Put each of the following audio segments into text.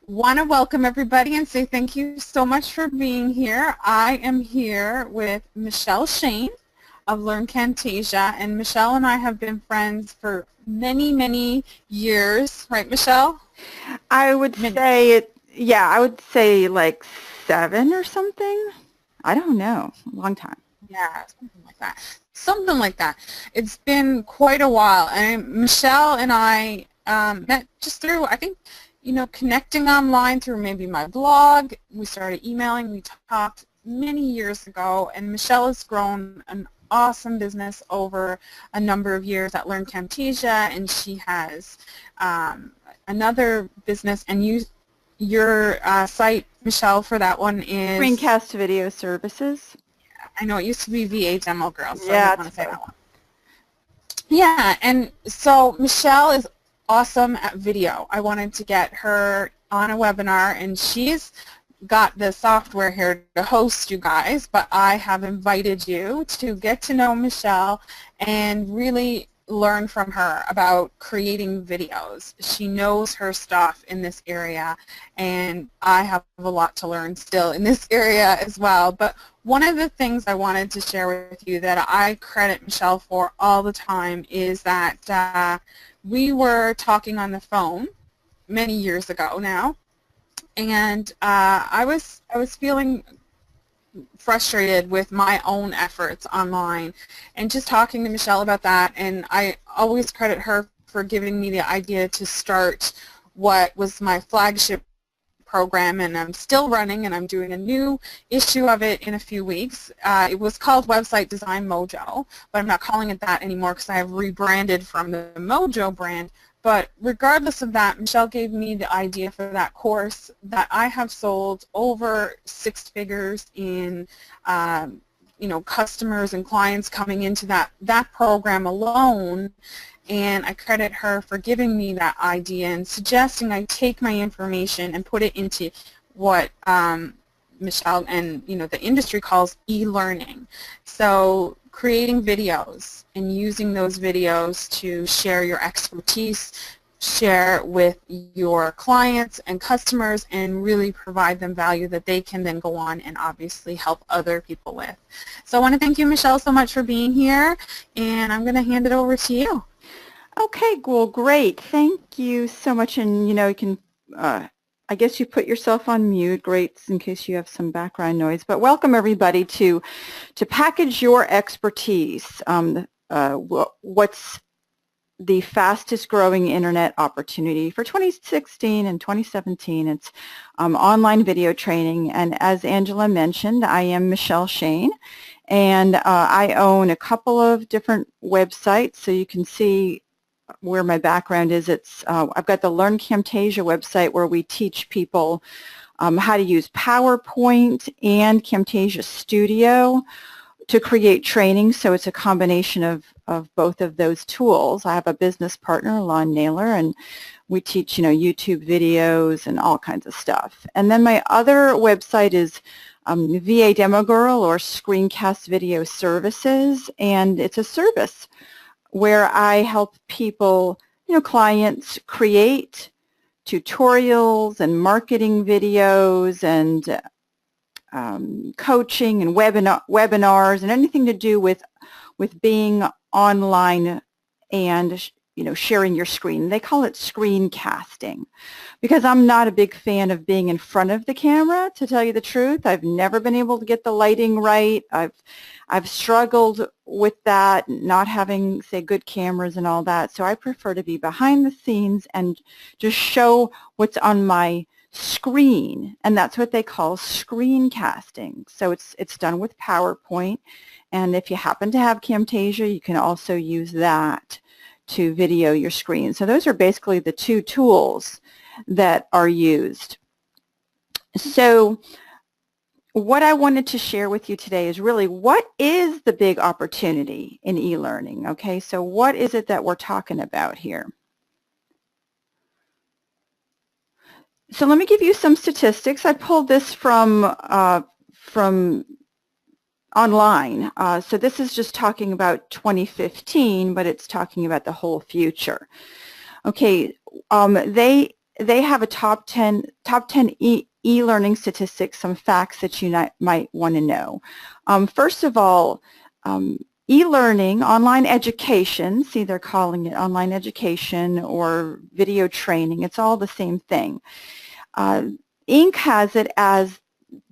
want to welcome everybody and say thank you so much for being here. I am here with Michelle Schoen of Learn Camtasia, and Michelle and I have been friends for many, many years, right, Michelle? I would say it, yeah, I would say like 7 or something. I don't know, a long time. Yeah, something like that. Something like that. It's been quite a while, and Michelle and I met just through, I think, connecting online through maybe my blog. We started emailing. We talked many years ago, and Michelle has grown an awesome business over a number of years at Learn Camtasia, and she has another business, and your site, Michelle, for that one is Screencast Video Services. I know it used to be VA Demo Girl, so yeah, I didn't want to say that one. Yeah, and so Michelle is awesome at video. I wanted to get her on a webinar, and she's got the software here to host you guys, but I have invited you to get to know Michelle and really learn from her about creating videos. She knows her stuff in this area, and I have a lot to learn still in this area as well. But one of the things I wanted to share with you that I credit Michelle for all the time is that we were talking on the phone many years ago now, and I was feeling frustrated with my own efforts online, and just talking to Michelle about that, and I always credit her for giving me the idea to start what was my flagship program, and I'm still running, and I'm doing a new issue of it in a few weeks. It was called Website Design Mojo, but I'm not calling it that anymore because I have rebranded from the Mojo brand. But regardless of that, Michelle gave me the idea for that course that I have sold over 6 figures in customers and clients coming into that program alone. And I credit her for giving me that idea and suggesting I take my information and put it into what Michelle and the industry calls e-learning. So creating videos and using those videos to share your expertise, share with your clients and customers, and really provide them value that they can then go on and obviously help other people with. So I want to thank you, Michelle, so much for being here, and I'm going to hand it over to you. Okay, well, great. Thank you so much. And, you can, I guess you put yourself on mute, great, in case you have some background noise. But welcome, everybody, to package your expertise. What's the fastest growing internet opportunity for 2016 and 2017? It's online video training. And as Angela mentioned, I am Michelle Schoen, and I own a couple of different websites, so you can see where my background is. I've got the Learn Camtasia website where we teach people how to use PowerPoint and Camtasia Studio to create training, so it's a combination of both of those tools. I have a business partner, Lon Naylor, and we teach YouTube videos and all kinds of stuff. And then my other website is VA Demo Girl, or Screencast Video Services, and it's a service where I help people, clients, create tutorials and marketing videos and coaching and webinars and anything to do with being online and sharing your screen. They call it screencasting because I'm not a big fan of being in front of the camera, to tell you the truth. I've never been able to get the lighting right. I've struggled with that, not having, say, good cameras and all that. So I prefer to be behind the scenes and just show what's on my screen, and that's what they call screencasting. So it's done with PowerPoint, and if you happen to have Camtasia, you can also use that to video your screen. So those are basically the 2 tools that are used. So what I wanted to share with you today is really, what is the big opportunity in e-learning? Okay, so what is it that we're talking about here? So let me give you some statistics. I pulled this from online. So this is just talking about 2015, but it's talking about the whole future. Okay, they have a top 10 e-learning statistics, some facts that you might want to know. First of all, e-learning, online education, see they're calling it online education or video training, it's all the same thing. Inc. has it as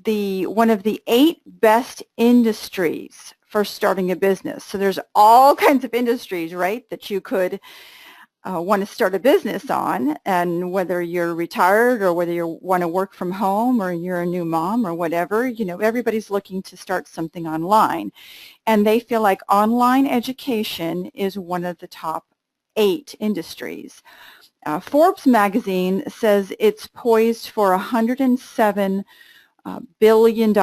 one of the 8 best industries for starting a business. So there's all kinds of industries, right, that you could want to start a business on, and whether you're retired or whether you want to work from home or you're a new mom or whatever, you know, everybody's looking to start something online. And they feel like online education is one of the top 8 industries. Forbes magazine says it's poised for $107 billion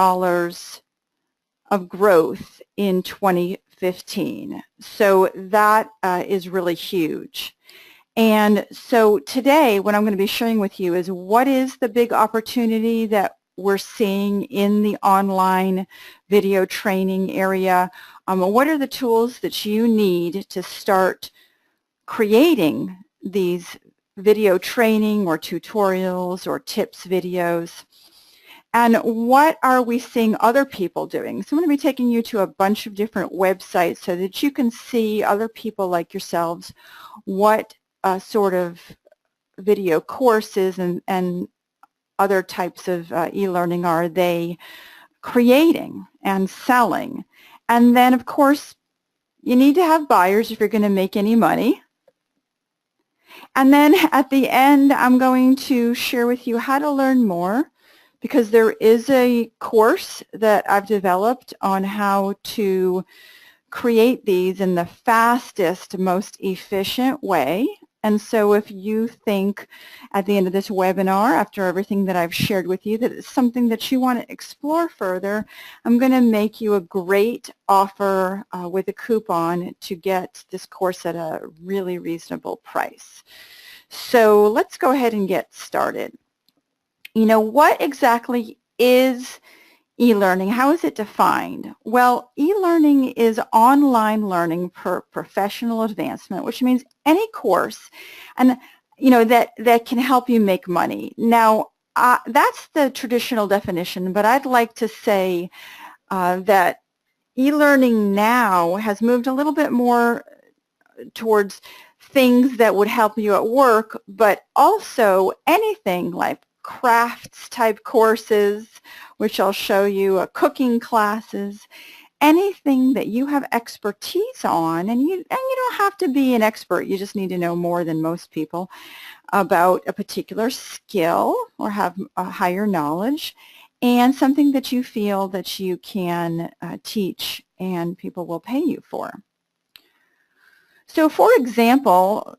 of growth in 2015. So that is really huge. And so today what I'm going to be sharing with you is what is the big opportunity that we're seeing in the online video training area. What are the tools that you need to start creating these video training or tutorials or tips videos? And what are we seeing other people doing? So I'm going to be taking you to a bunch of different websites so that you can see other people like yourselves, what sort of video courses and other types of e-learning are they creating and selling. And then, of course, you need to have buyers if you're going to make any money. And then at the end, I'm going to share with you how to learn more, because there is a course that I've developed on how to create these in the fastest, most efficient way. And so if you think at the end of this webinar, after everything that I've shared with you, that it's something that you want to explore further, I'm going to make you a great offer with a coupon to get this course at a really reasonable price. So let's go ahead and get started. You know, what exactly is e-learning? How is it defined? Well, e-learning is online learning for professional advancement, which means any course and you know that can help you make money. Now, that's the traditional definition, but I'd like to say that e-learning now has moved a little bit more towards things that would help you at work, but also anything like crafts type courses, which I'll show you, cooking classes, anything that you have expertise on, and you don't have to be an expert, you just need to know more than most people about a particular skill or have a higher knowledge, and something that you feel that you can teach and people will pay you for. So for example,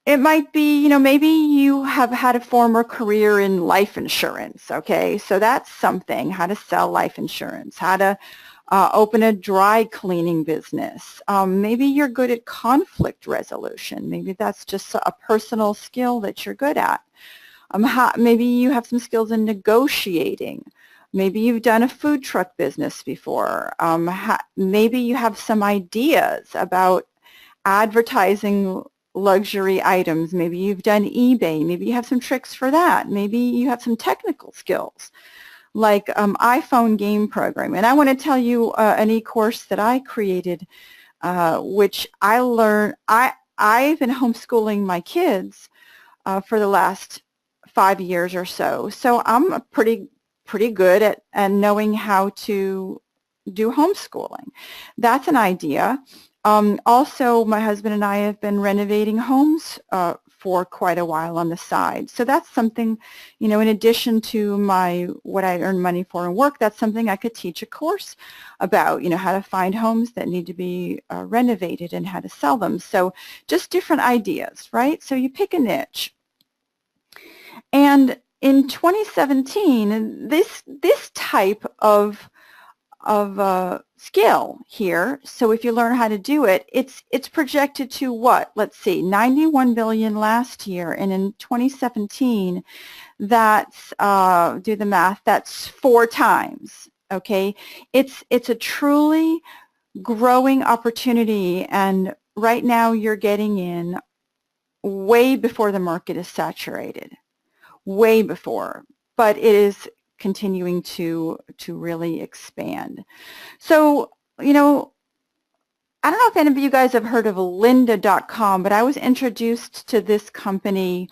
it might be, you know, maybe you have had a former career in life insurance, okay? So that's something, how to sell life insurance, how to open a dry cleaning business. Maybe you're good at conflict resolution. Maybe that's just a personal skill that you're good at. Maybe you have some skills in negotiating. Maybe you've done a food truck business before. Maybe you have some ideas about advertising luxury items. Maybe you've done eBay. Maybe you have some tricks for that. Maybe you have some technical skills like iPhone game programming. And I want to tell you an e-course that I created, which I learned. I've been homeschooling my kids for the last 5 years or so. So I'm pretty good at knowing how to do homeschooling. That's an idea. Also, my husband and I have been renovating homes for quite a while on the side. So that's something, you know, in addition to what I earn money for in work, that's something I could teach a course about, you know, how to find homes that need to be renovated and how to sell them. So just different ideas, right? So you pick a niche. And in 2017, this type of skill here, so if you learn how to do it, it's projected to what? Let's see, 91 billion last year, and in 2017, that's, do the math, that's 4 times, okay? It's a truly growing opportunity, and right now you're getting in way before the market is saturated. way before, but it is continuing to really expand. So, you know, I don't know if any of you guys have heard of lynda.com, but I was introduced to this company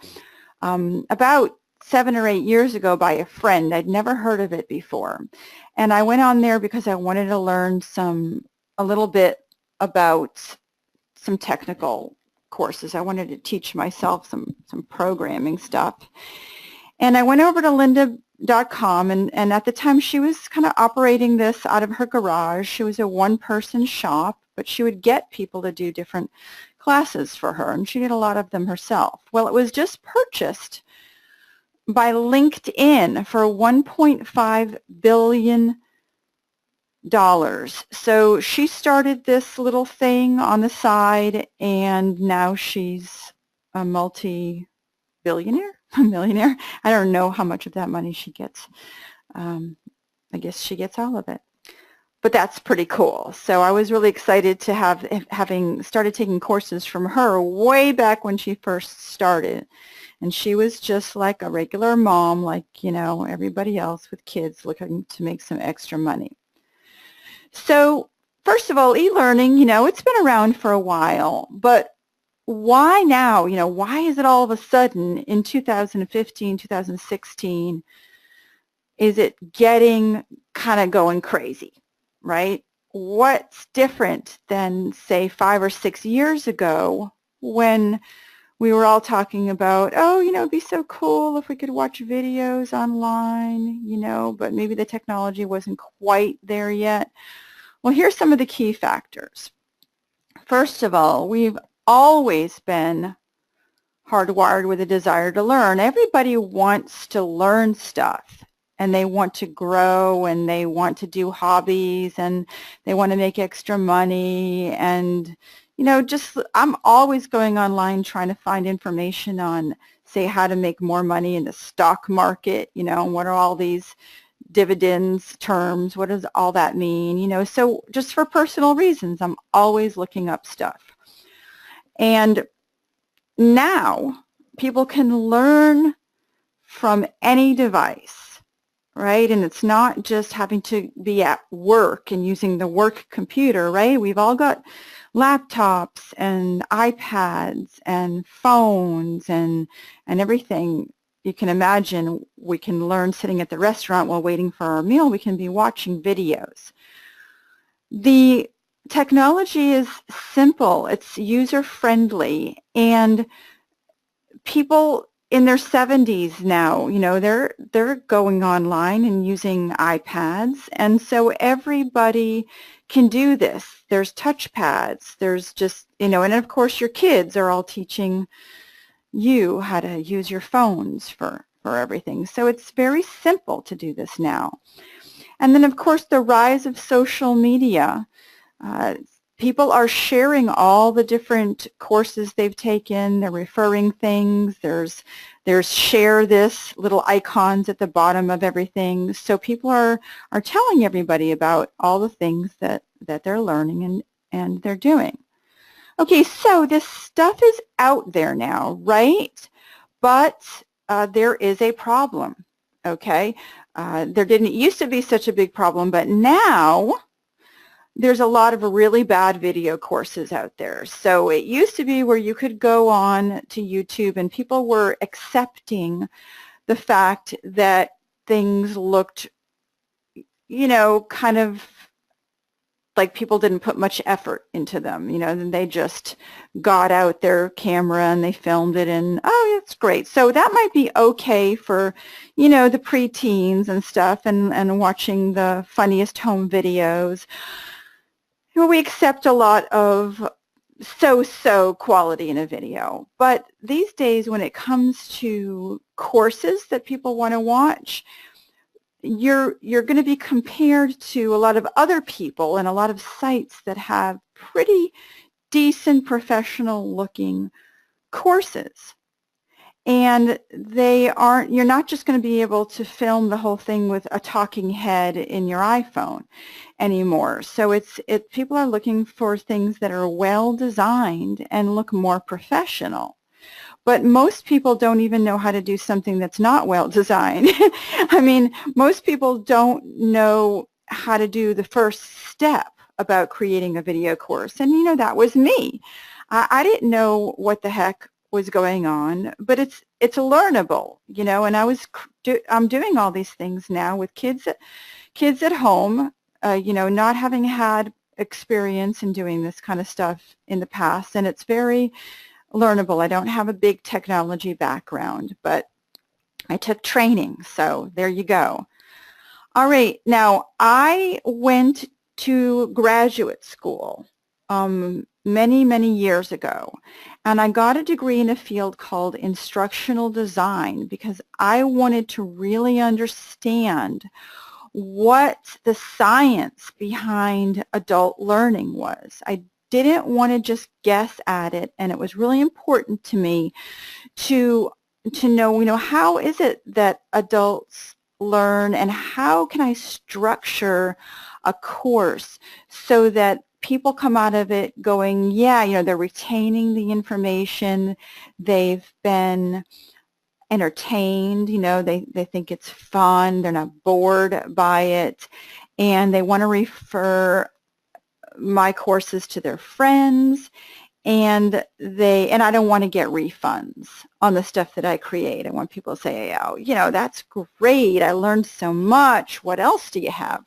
about 7 or 8 years ago by a friend. I'd never heard of it before. And I went on there because I wanted to learn a little bit about some technical courses. I wanted to teach myself some programming stuff. And I went over to lynda.com, and at the time she was kind of operating this out of her garage. She was a one-person shop, but she would get people to do different classes for her, and she did a lot of them herself. Well, it was just purchased by LinkedIn for $1.5 billion. So she started this little thing on the side, and now she's a multi-billionaire, a millionaire. I don't know how much of that money she gets. I guess she gets all of it. But that's pretty cool. So I was really excited to having started taking courses from her way back when she first started. And she was just like a regular mom, like, you know, everybody else with kids looking to make some extra money. So first of all, e-learning, you know, it's been around for a while, but why now? You know, why is it all of a sudden in 2015, 2016, is it getting kind of going crazy, right? What's different than, say, 5 or 6 years ago when we were all talking about, oh, you know, it'd be so cool if we could watch videos online, you know, but maybe the technology wasn't quite there yet. Well, here's some of the key factors. First of all, we've always been hardwired with a desire to learn. Everybody wants to learn stuff, and they want to grow, and they want to do hobbies, and they want to make extra money, and you know, just I'm always going online trying to find information on, say, how to make more money in the stock market, you know, what are all these dividends terms, what does all that mean, you know, so just for personal reasons, I'm always looking up stuff. And now people can learn from any device, right? And it's not just having to be at work and using the work computer, right? We've all got laptops and iPads and phones and everything you can imagine. We can learn sitting at the restaurant while waiting for our meal. We can be watching videos. The technology is simple. It's user-friendly, and people in their 70s now, you know, they're going online and using iPads, and so everybody can do this. There's touchpads. There's just, you know, and of course your kids are all teaching you how to use your phones for everything. So it's very simple to do this now. And then, of course, the rise of social media. People are sharing all the different courses they've taken. They're referring things. There's share this, little icons at the bottom of everything. So people are telling everybody about all the things that they're learning and they're doing. Okay, so this stuff is out there now, right? But there is a problem, okay? There didn't used to be such a big problem, but now there's a lot of really bad video courses out there. So it used to be where you could go on to YouTube and people were accepting the fact that things looked, you know, kind of like people didn't put much effort into them, you know, and they just got out their camera and they filmed it and, oh, it's great. So that might be okay for, you know, the preteens and stuff and watching the funniest home videos. Well, we accept a lot of so-so quality in a video, but these days when it comes to courses that people want to watch, you're going to be compared to a lot of other people and a lot of sites that have pretty decent professional looking courses. And you're not just going to be able to film the whole thing with a talking head in your iPhone anymore. So people are looking for things that are well designed and look more professional. but most people don't even know how to do something that's not well designed. I mean, most people don't know how to do the first step about creating a video course. And you know, that was me. I didn't know what the heck was going on, but it's learnable, you know, and I'm doing all these things now with kids at home, you know, not having had experience in doing this kind of stuff in the past, and it's very learnable. I don't have a big technology background, but I took training, so there you go. All right, now I went to graduate school many, many years ago, and I got a degree in a field called Instructional Design because I wanted to really understand what the science behind adult learning was. I didn't want to just guess at it, and it was really important to me to know, you know, how is it that adults learn, and how can I structure a course so that people come out of it going, yeah, you know, they're retaining the information, they've been entertained, you know, they think it's fun, they're not bored by it, and they want to refer my courses to their friends, and I don't want to get refunds on the stuff that I create. I want people to say, oh, you know, that's great, I learned so much, what else do you have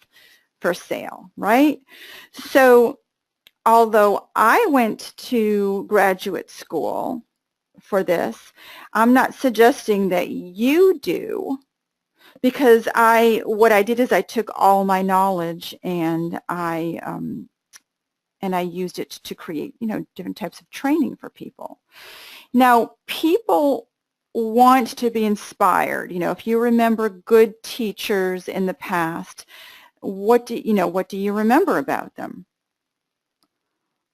for sale, right? So although I went to graduate school for this, I'm not suggesting that you do, because what I did is I took all my knowledge and I used it to create, you know, different types of training for people. Now, people want to be inspired. You know, if you remember good teachers in the past, what do you remember about them?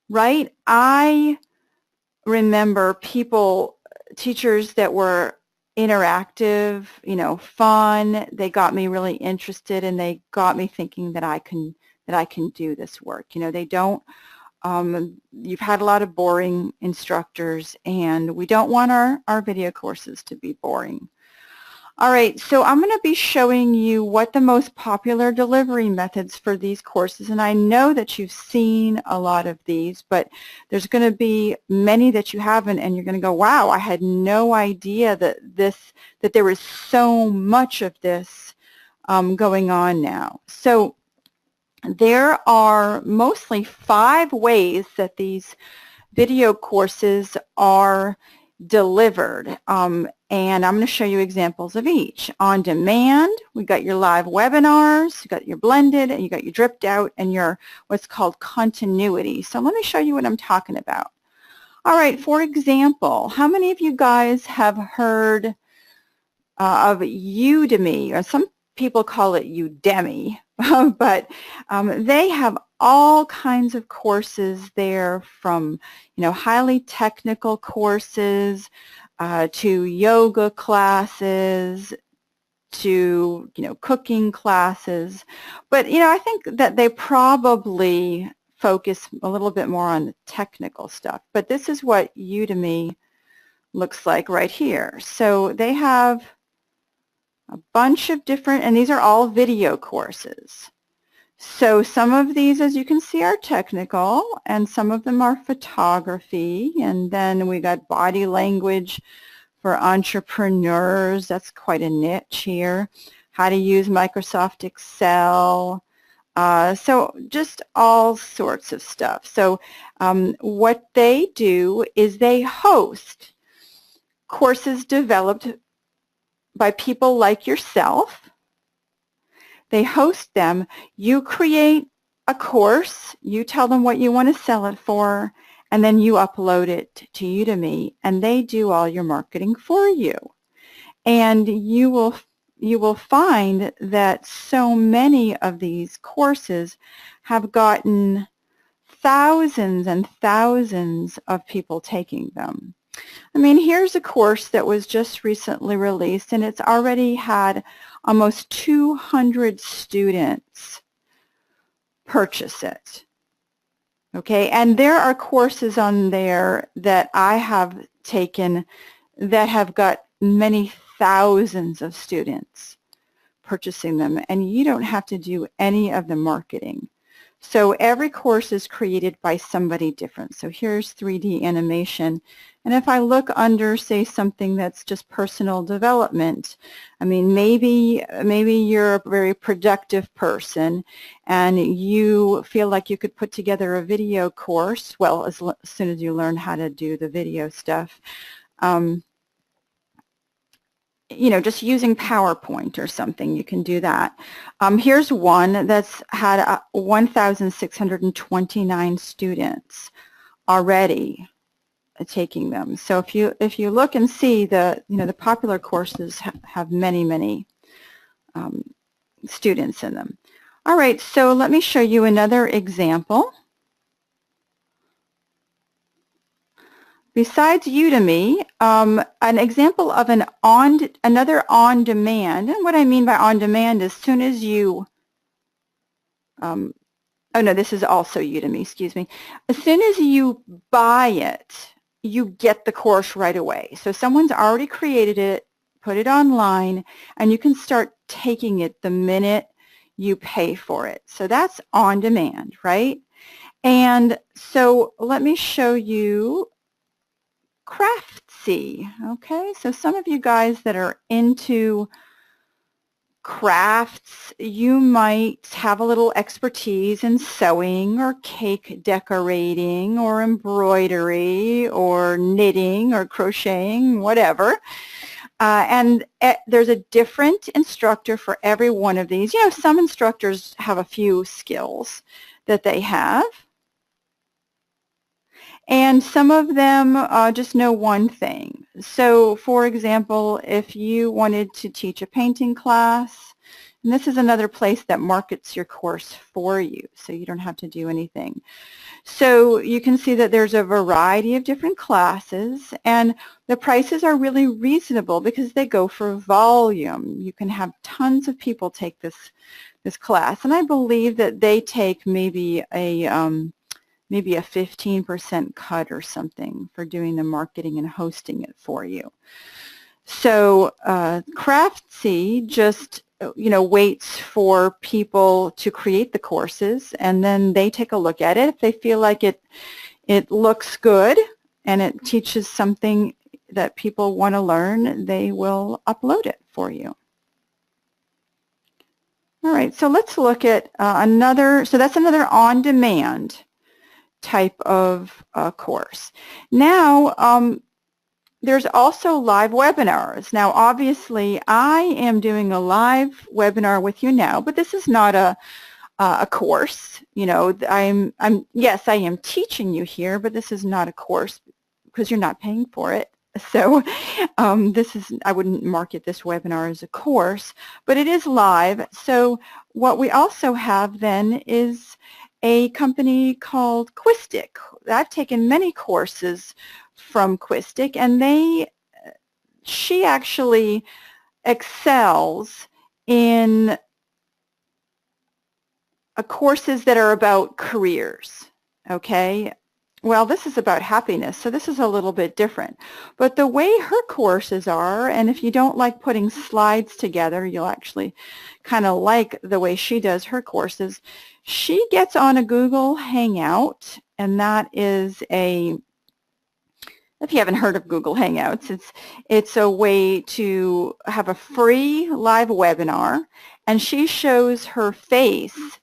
Right? I remember teachers that were interactive, you know, fun. They got me really interested, and they got me thinking that I can do this work. You know, they don't. You've had a lot of boring instructors, and we don't want our video courses to be boring. All right, so I'm going to be showing you what the most popular delivery methods for these courses, and I know that you've seen a lot of these, but there's going to be many that you haven't, and you're going to go, wow, I had no idea that there was so much of this going on now. So there are mostly 5 ways that these video courses are delivered, and I'm going to show you examples of each. On demand, we got your live webinars, you got your blended, and you got your dripped out, and your what's called continuity. So let me show you what I'm talking about. All right, for example, how many of you guys have heard of Udemy, or some people call it Udemy, but they have all kinds of courses there, from, you know, highly technical courses to yoga classes to, you know, cooking classes. But, you know, I think that they probably focus a little bit more on the technical stuff. But this is what Udemy looks like right here. So they have a bunch of different, and these are all video courses. So some of these, as you can see, are technical, and some of them are photography, and then we got body language for entrepreneurs. That's quite a niche here. How to use Microsoft Excel. So just all sorts of stuff. So what they do is they host courses developed by people like yourself. They host them. You create a course, you tell them what you want to sell it for, and then you upload it to Udemy, and they do all your marketing for you. And you will find that so many of these courses have gotten thousands and thousands of people taking them. I mean, here's a course that was just recently released, and it's already had almost 200 students purchase it. Okay, and there are courses on there that I have taken that have got many thousands of students purchasing them, and you don't have to do any of the marketing. So every course is created by somebody different. So here's 3D animation. And if I look under, say, something that's just personal development, I mean, maybe you're a very productive person and you feel like you could put together a video course, well, as soon as you learn how to do the video stuff. You know, just using PowerPoint or something, you can do that. Here's one that's had 1,629 students already taking them. So if you look and see the popular courses have many students in them. All right, so let me show you another example. Besides Udemy, an example of another on-demand, and what I mean by on-demand is as soon as you, oh no, this is also Udemy, excuse me. As soon as you buy it, you get the course right away. So someone's already created it, put it online, and you can start taking it the minute you pay for it. So that's on-demand, right? And so let me show you Craftsy. Okay, so some of you guys that are into crafts, you might have a little expertise in sewing or cake decorating or embroidery or knitting or crocheting, whatever. And there's a different instructor for every one of these. You know, some instructors have a few skills that they have. And some of them just know one thing. So, for example, if you wanted to teach a painting class, and this is another place that markets your course for you, so you don't have to do anything. So you can see that there's a variety of different classes, and the prices are really reasonable because they go for volume. You can have tons of people take this class, and I believe that they take maybe a 15% cut or something for doing the marketing and hosting it for you. So Craftsy just waits for people to create the courses, and then they take a look at it. If they feel like it looks good and it teaches something that people want to learn, they will upload it for you. All right, so let's look at so that's another on-demand type of course. Now, there's also live webinars. Now, obviously, I am doing a live webinar with you now, but this is not a course. You know, yes, I am teaching you here, but this is not a course because you're not paying for it. So I wouldn't market this webinar as a course, but it is live. So what we also have then is a company called Quistic. I've taken many courses from Quistic, and she actually excels in courses that are about careers, okay? Well, this is about happiness, so this is a little bit different. But the way her courses are, and if you don't like putting slides together, you'll actually kind of like the way she does her courses. She gets on a Google Hangout, and that is if you haven't heard of Google Hangouts, it's a way to have a free live webinar, and she shows her face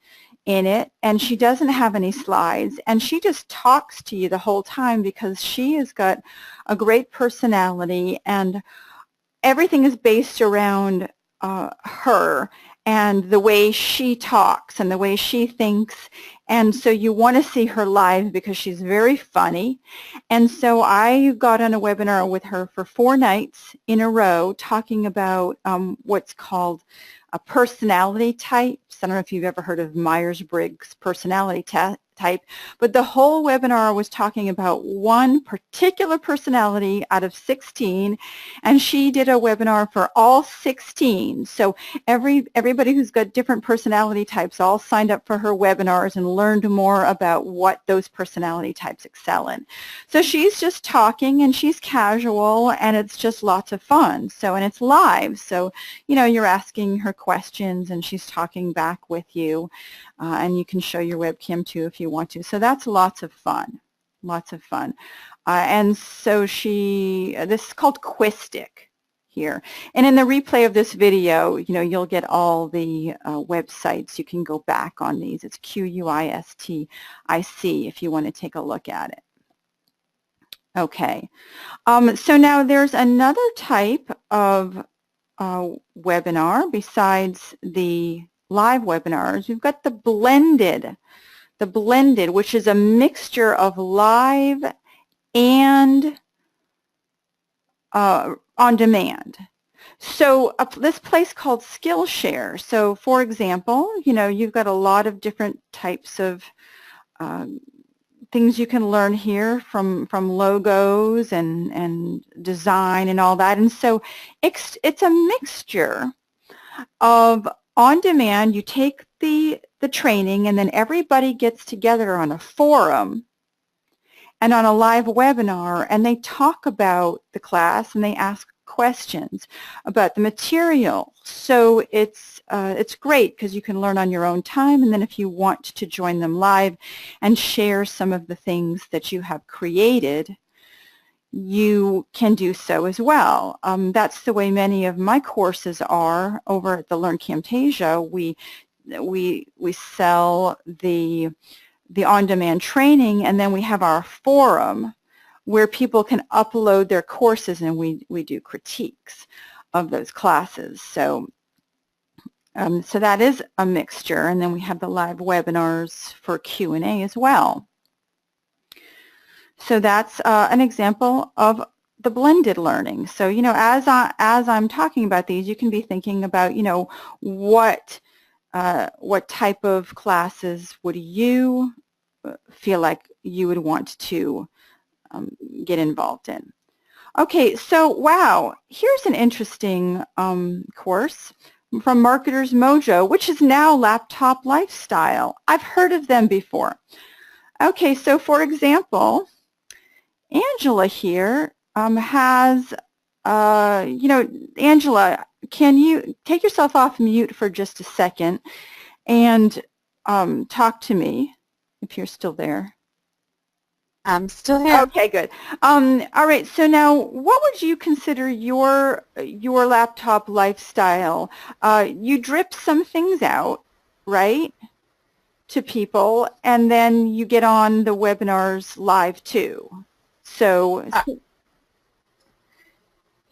in it, and she doesn't have any slides, and she just talks to you the whole time because she has got a great personality, and everything is based around her and the way she talks and the way she thinks, and so you want to see her live because she's very funny. And so I got on a webinar with her for 4 nights in a row talking about what's called personality types. I don't know if you've ever heard of Myers-Briggs personality type, but the whole webinar was talking about one particular personality out of 16, and she did a webinar for all 16. So everybody who's got different personality types all signed up for her webinars and learned more about what those personality types excel in. So she's just talking, and she's casual, and it's just lots of fun. So, and it's live, so you know, you're asking her questions and she's talking back with you, and you can show your webcam too if you want to. So that's lots of fun, lots of fun. And so this is called Quistic here. And in the replay of this video, you know, you'll get all the websites. You can go back on these. It's Quistic if you want to take a look at it. Okay. So now there's another type of webinar besides the live webinars. We've got the blended, which is a mixture of live and on demand. So this place called Skillshare. So for example, you know, you've got a lot of different types of things you can learn here from logos and design and all that. And so it's a mixture of on demand. You take the training, and then everybody gets together on a forum and on a live webinar, and they talk about the class and they ask questions about the material. So it's great because you can learn on your own time, and then if you want to join them live and share some of the things that you have created, you can do so as well. That's the way many of my courses are over at the Learn Camtasia. We sell the on-demand training, and then we have our forum where people can upload their courses, and we do critiques of those classes. So so that is a mixture, and then we have the live webinars for Q&A as well. So that's an example of the blended learning. So, you know, as I'm talking about these, you can be thinking about, you know, what type of classes would you feel like you would want to get involved in. Okay, so wow, here's an interesting course from Marketer's Mojo, which is now Laptop Lifestyle. I've heard of them before. Okay, so for example, Angela here has, you know, Angela, can you take yourself off mute for just a second and talk to me if you're still there? I'm still here. Okay, good. All right, so now what would you consider your laptop lifestyle? You drip some things out, right, to people, and then you get on the webinars live too. So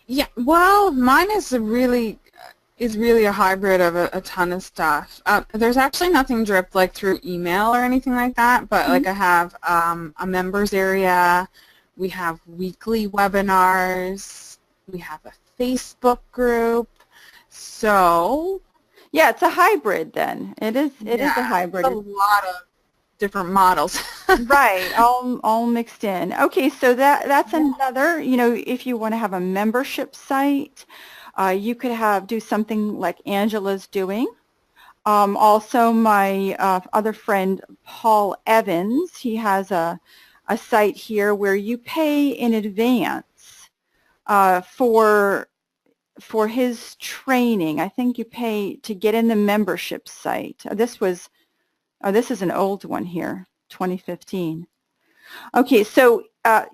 yeah, well, mine is really a hybrid of a ton of stuff. There's actually nothing dripped like through email or anything like that, but like I have a members area, we have weekly webinars, we have a Facebook group. So yeah, it's a hybrid then. It is a hybrid. It's a lot of different models. Right, all mixed in. Okay, so that's another, you know, if you want to have a membership site, you could do something like Angela's doing. Also, my other friend, Paul Evans, he has a site here where you pay in advance for his training. I think you pay to get in the membership site. This is an old one here, 2015. Okay, so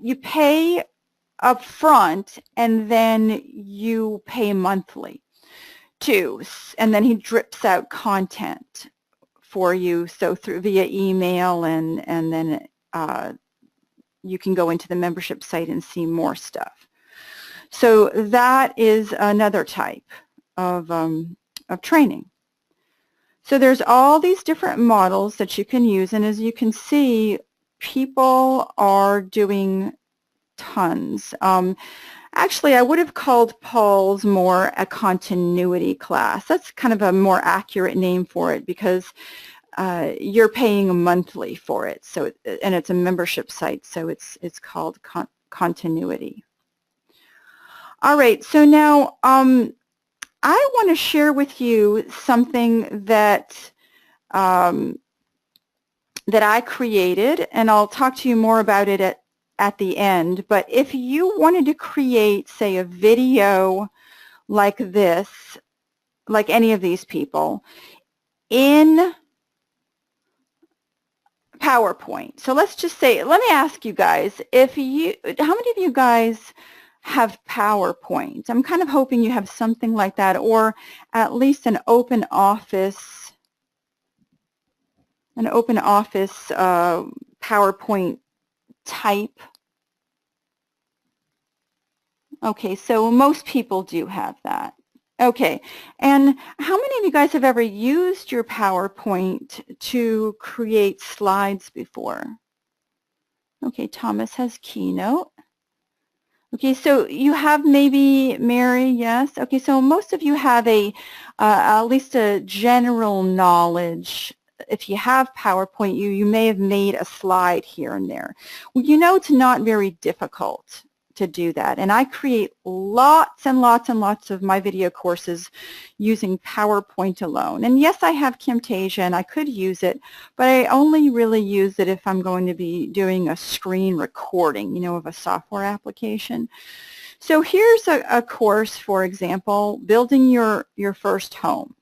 you pay up front, and then you pay monthly too, and then he drips out content for you, so via email, and then you can go into the membership site and see more stuff. So that is another type of training. So there's all these different models that you can use, and as you can see, people are doing tons. Actually, I would have called Paul's more a continuity class. That's kind of a more accurate name for it because you're paying monthly for it, so and it's a membership site, so it's called continuity. All right, so now I want to share with you something that that I created, and I'll talk to you more about it at the end. But if you wanted to create, say, a video like this, like any of these people, in PowerPoint. So let's just say, let me ask you guys, how many of you guys have PowerPoint? I'm kind of hoping you have something like that, or at least an open office PowerPoint type. Okay, so most people do have that. Okay, and how many of you guys have ever used your PowerPoint to create slides before? Okay, Thomas has Keynote. Okay, so you have maybe Mary, yes. Okay, so most of you have at least a general knowledge. If you have PowerPoint, you may have made a slide here and there. Well, you know it's not very difficult to do that. And I create lots and lots and lots of my video courses using PowerPoint alone. And yes, I have Camtasia and I could use it, but I only really use it if I'm going to be doing a screen recording, you know, of a software application. So here's a course, for example, building your first home.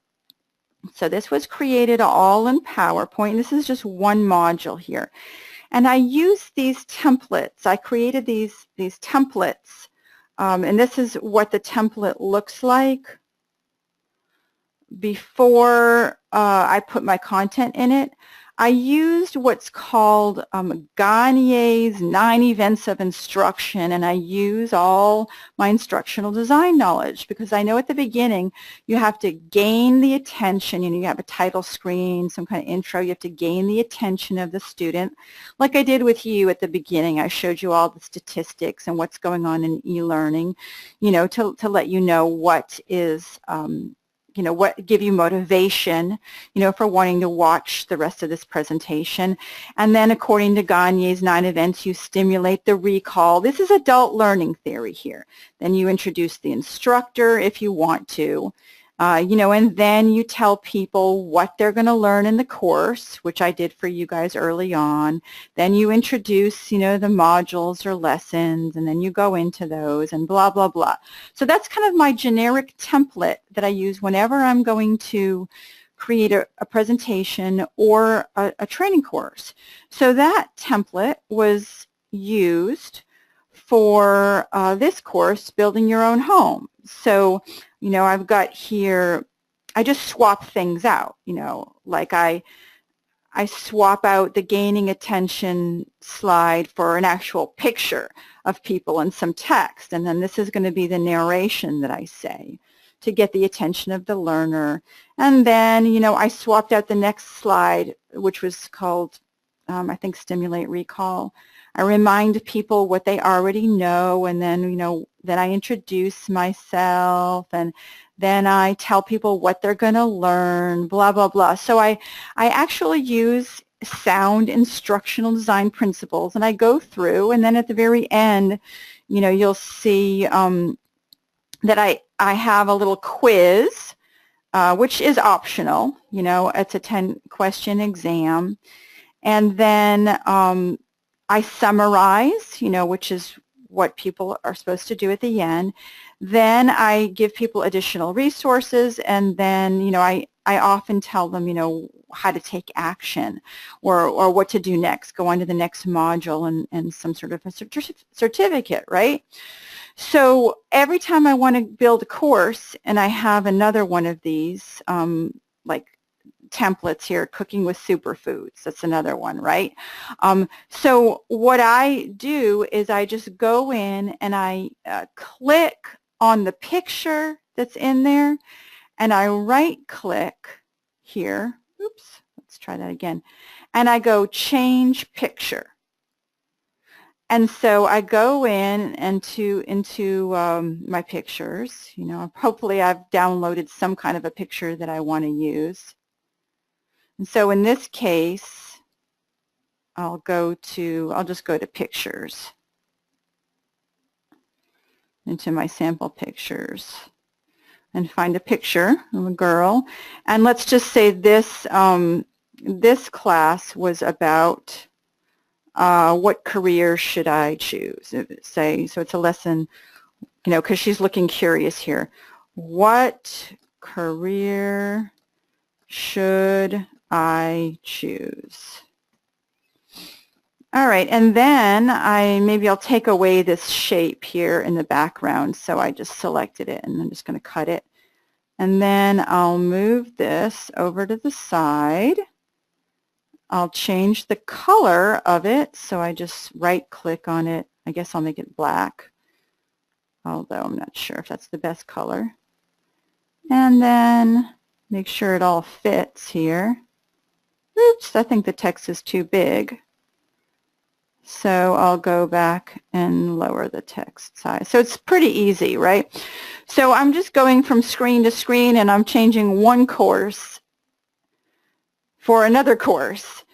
So this was created all in PowerPoint. This is just one module here. And I use these templates. I created these templates, and this is what the template looks like before I put my content in it. I used what's called Gagne's 9 events of instruction, and I use all my instructional design knowledge because I know at the beginning you have to gain the attention. You know, you have a title screen, some kind of intro. You have to gain the attention of the student. Like I did with you at the beginning, I showed you all the statistics and what's going on in e-learning, you know, to let you know what is you know, what give you motivation, you know, for wanting to watch the rest of this presentation. And then according to Gagne's 9 events, you stimulate the recall. This is adult learning theory here. Then you introduce the instructor if you want to, you know, and then you tell people what they're going to learn in the course, which I did for you guys early on. Then you introduce, you know, the modules or lessons, and then you go into those and blah, blah, blah. So that's kind of my generic template that I use whenever I'm going to create a presentation or a training course. So that template was used for this course, Building Your Own Home. So, you know, I've got here, I just swap things out, you know, like I swap out the gaining attention slide for an actual picture of people and some text, and then this is going to be the narration that I say to get the attention of the learner. And then, you know, I swapped out the next slide, which was called, I think, Stimulate Recall. I remind people what they already know, and then, you know, then I introduce myself, and then I tell people what they're going to learn, blah, blah, blah. So I actually use sound instructional design principles, and I go through, and then at the very end, you know, you'll see that I have a little quiz, which is optional. You know, it's a 10-question exam. And then I summarize, you know, which is what people are supposed to do at the end. Then I give people additional resources, and then, you know, I often tell them, you know, how to take action or what to do next, go on to the next module and some sort of a certificate, right? So every time I want to build a course, and I have another one of these, like templates here, Cooking with Superfoods, that's another one, right? So what I do is I just go in and I click on the picture that's in there, and I right-click here. Oops, let's try that again. And I go Change Picture. And so I go in into my pictures. You know, hopefully I've downloaded some kind of a picture that I want to use. And so in this case, I'll just go to pictures, into my sample pictures, and find a picture of a girl. And let's just say this this class was about what career should I choose? Say, so it's a lesson, you know, because she's looking curious here. What career should I choose? All right, and then maybe I'll take away this shape here in the background. So I just selected it, and I'm just going to cut it. And then I'll move this over to the side. I'll change the color of it, so I just right-click on it. I guess I'll make it black, although I'm not sure if that's the best color. And then make sure it all fits here. Oops, I think the text is too big. So I'll go back and lower the text size. So it's pretty easy, right? So I'm just going from screen to screen, and I'm changing one course for another course.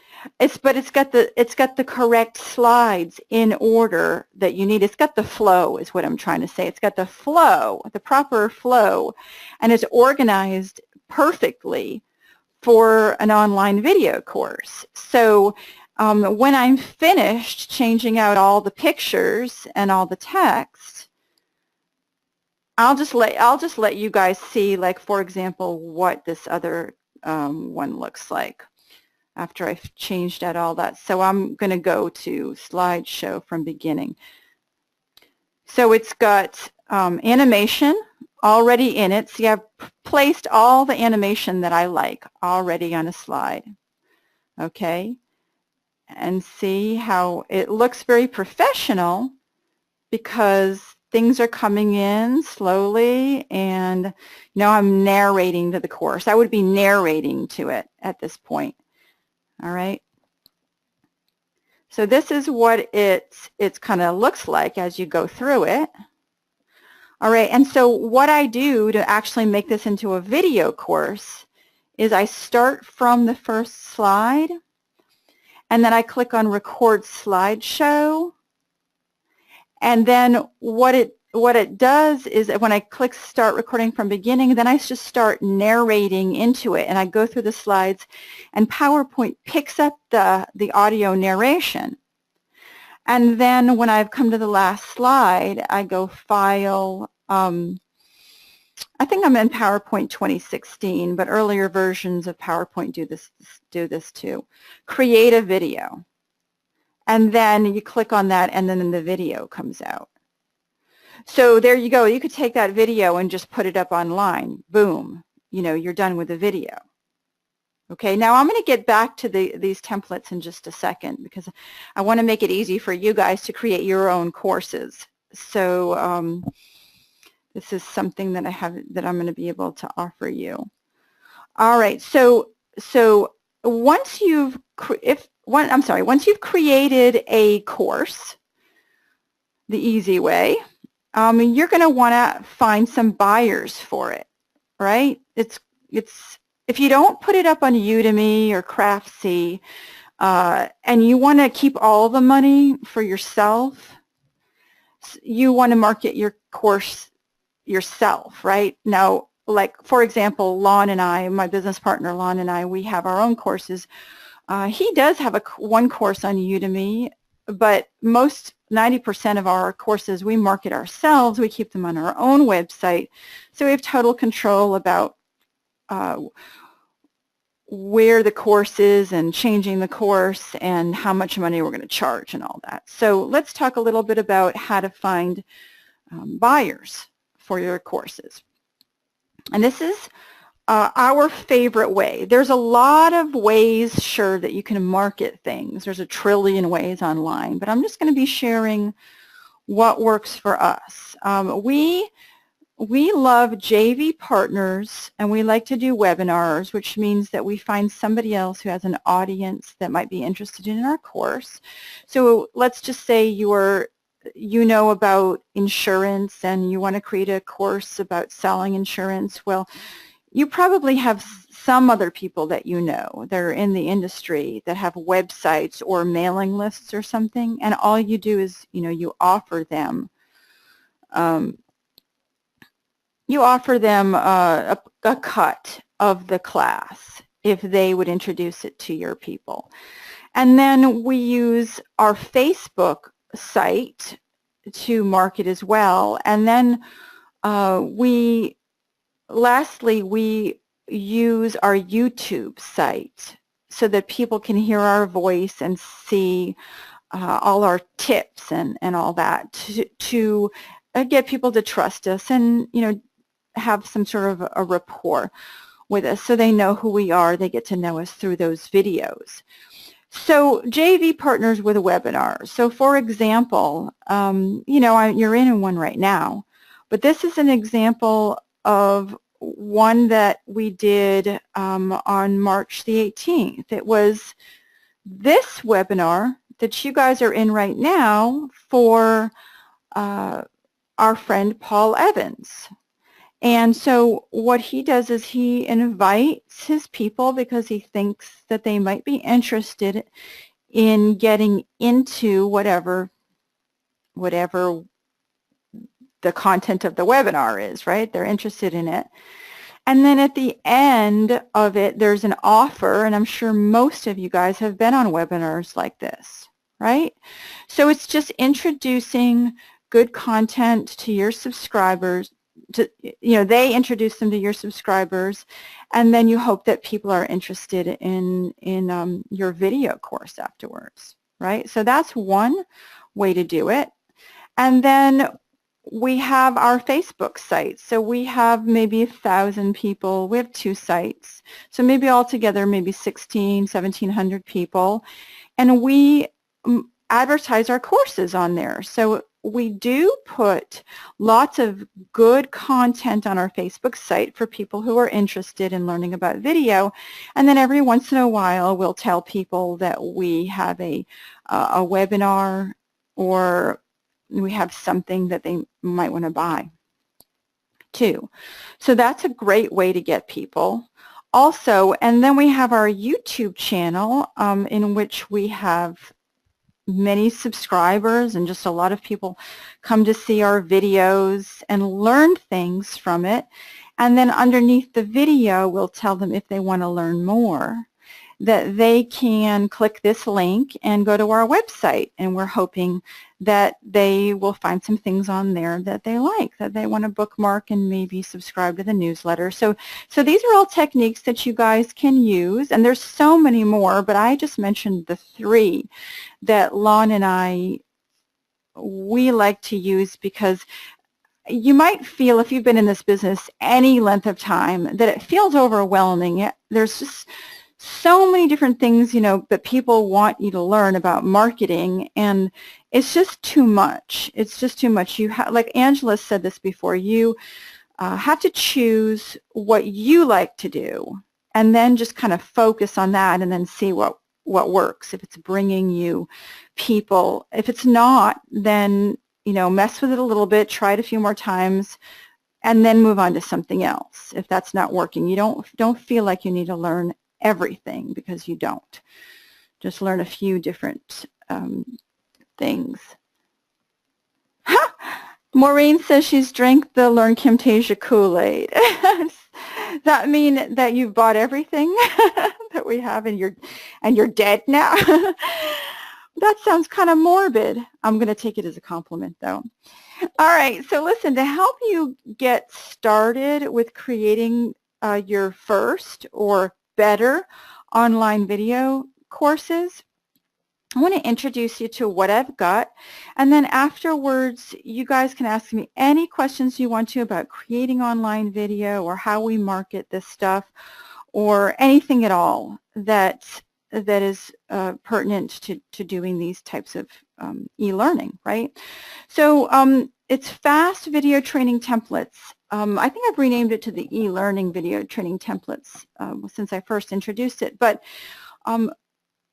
But it's got the correct slides in order that you need. It's got the flow, is what I'm trying to say. It's got the flow, the proper flow, and it's organized perfectly for an online video course. So when I'm finished changing out all the pictures and all the text, I'll just let you guys see, like, for example, what this other one looks like after I've changed out all that. So I'm going to go to slideshow from beginning. So it's got animation already in it. See, I've placed all the animation that I like already on a slide. Okay, and see how it looks very professional because things are coming in slowly, and you know, I'm narrating to the course. I would be narrating to it at this point. All right. So this is what it's kind of looks like as you go through it. All right, and so what I do to actually make this into a video course is I start from the first slide, and then I click on Record Slideshow, and then what it does is that when I click Start Recording from Beginning, then I just start narrating into it, and I go through the slides, and PowerPoint picks up the audio narration. And then when I've come to the last slide, I go File. I think I'm in PowerPoint 2016, but earlier versions of PowerPoint do this too. Create a video. And then you click on that, and then the video comes out. So there you go. You could take that video and just put it up online. Boom. You know, you're done with the video. Okay, now I'm going to get back to these templates in just a second because I want to make it easy for you guys to create your own courses. So this is something that I'm going to be able to offer you. All right, so once you've created a course the easy way, you're going to want to find some buyers for it, right? If you don't put it up on Udemy or Craftsy, and you want to keep all the money for yourself, you want to market your course yourself, right? Now, like, for example, Lon and I, my business partner Lon and I, we have our own courses. He does have one course on Udemy, but 90% of our courses we market ourselves. We keep them on our own website, so we have total control about where the course is and changing the course and how much money we're going to charge and all that. So let's talk a little bit about how to find buyers for your courses. And this is our favorite way. There's a lot of ways, sure, that you can market things. There's a trillion ways online, but I'm just going to be sharing what works for us. We we love JV partners, and we like to do webinars, which means that we find somebody else who has an audience that might be interested in our course. So let's just say you know about insurance and you want to create a course about selling insurance. Well, you probably have some other people that you know that are in the industry that have websites or mailing lists or something, and all you do is, you offer them a cut of the class if they would introduce it to your people. And then we use our Facebook site to market as well. And then lastly, we use our YouTube site so that people can hear our voice and see all our tips and all that to get people to trust us and, have some sort of a rapport with us so they know who we are. They get to know us through those videos. So JV partners with a webinar. So for example, you're in one right now, but this is an example of one that we did on March the 18th. It was this webinar that you guys are in right now for our friend Paul Evans. And so what he does is he invites his people because he thinks that they might be interested in getting into whatever the content of the webinar is, right? They're interested in it. And then at the end of it, there's an offer, and I'm sure most of you guys have been on webinars like this, right? So it's just introducing good content to your subscribers. They introduce them to your subscribers, and then you hope that people are interested in your video course afterwards, right? So that's one way to do it. And then we have our Facebook site. So we have maybe 1,000 people. We have 2 sites. So maybe altogether maybe 1,700 people. And we advertise our courses on there. So we do put lots of good content on our Facebook site for people who are interested in learning about video. And then every once in a while, we'll tell people that we have a webinar, or we have something that they might want to buy too. So that's a great way to get people. Also, and then we have our YouTube channel in which we have many subscribers, and just a lot of people come to see our videos and learn things from it. And then underneath the video, we'll tell them if they want to learn more, that they can click this link and go to our website. And we're hoping that they will find some things on there that they like, that they want to bookmark and maybe subscribe to the newsletter. So these are all techniques that you guys can use, and there's so many more, but I just mentioned the 3 that Lon and we like to use, because you might feel, if you've been in this business any length of time, that it feels overwhelming. There's just so many different things, that people want you to learn about marketing, and it's just too much. It's just too much. Like Angela said this before, you have to choose what you like to do, and then just kind of focus on that, and then see what works. If it's bringing you people, if it's not, then mess with it a little bit, try it a few more times, and then move on to something else. If that's not working, you don't feel like you need to learn everything, because you don't. Just learn a few different things. Maureen says she's drank the Learn Camtasia Kool-Aid. Does that mean that you've bought everything that we have and you're dead now? That sounds kind of morbid. I'm going to take it as a compliment, though. All right, so listen, to help you get started with creating your first or better online video courses, I want to introduce you to what I've got, and then afterwards you guys can ask me any questions you want to about creating online video or how we market this stuff, or anything at all that is pertinent to doing these types of e-learning, right? So it's fast video training templates I think I've renamed it to the eLearning video training templates since I first introduced it. But